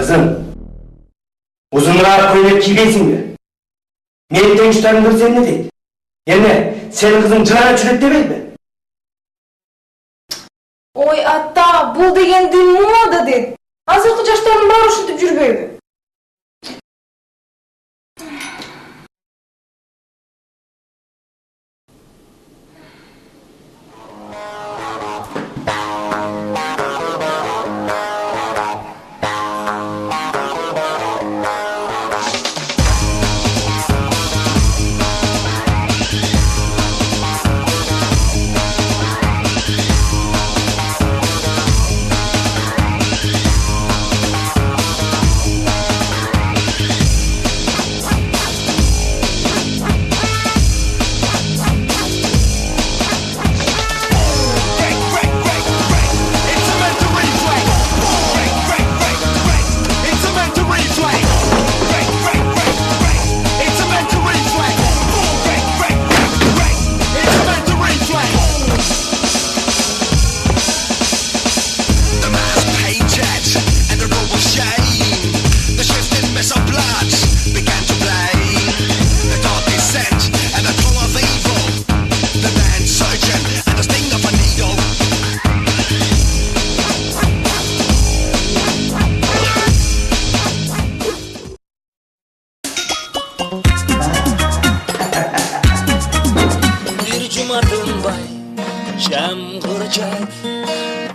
Kızım, uzunraak көйлек кийбейсиңби? Мен теңиштарын көрсем не дейт? Эмне, сенин кызың жара жүрөт дебейби? Ой, ата, бул дегенди мода дейт. Азыркы жаштардын баары ушинтип жүрбөйбү?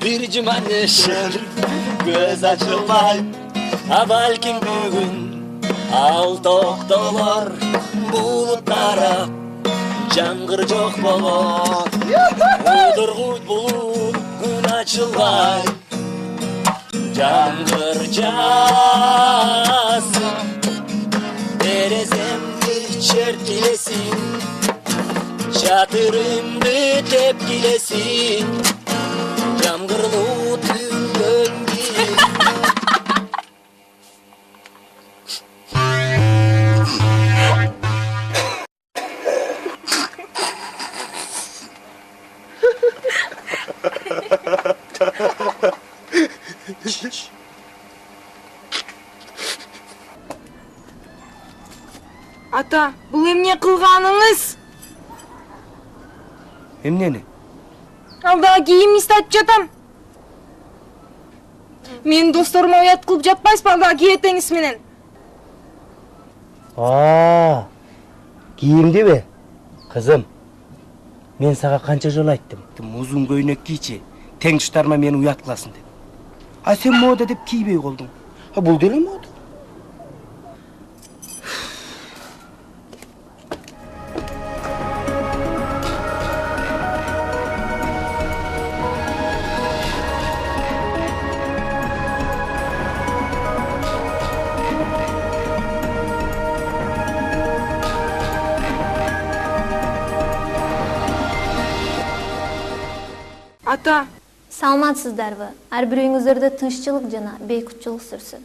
Bir cumanışır göz açılmay Balkim bugün al toktolar Bulutlara Жаңгыр жок болот Удургут булут күн ачылгай Жаңгыр жаасын Тереземди чертилесин Чатырымды тепкилесин Жаңгырлуу түндөнди Ата, бул эмне кылганыңыз? Эмнени? Алдагы кийимди сатып жатам. Мен досторума уят кылып жатпайсызбы алдагы кийетеңиз менен? Кийимдиби? Кызым, мен сага канча жолу айттым. Узун көйнөк кийчи, тең туштарыма мени уят кыласың деп. А сен мода деп кийбей калдың. Бул деле мода. Ата, Саламатсыздарбы? Ар бирөөңүздөрдө тынччылык жана бейкутчулук сүрсүн.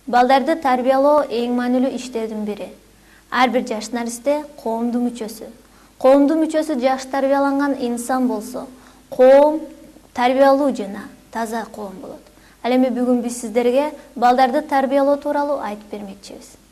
Балдарды тарбиялоо эң маанилүү иштердин бири. Ар бир жаш наристе коомдун мүчөсү. Коомдун мүчөсү жакшы тарбияланган инсан болсо, коом тарбиялуу жана таза коом болот. Ал эми бүгүн биз сиздерге балдарды тарбиялоо тууралуу айтып бермекчибиз.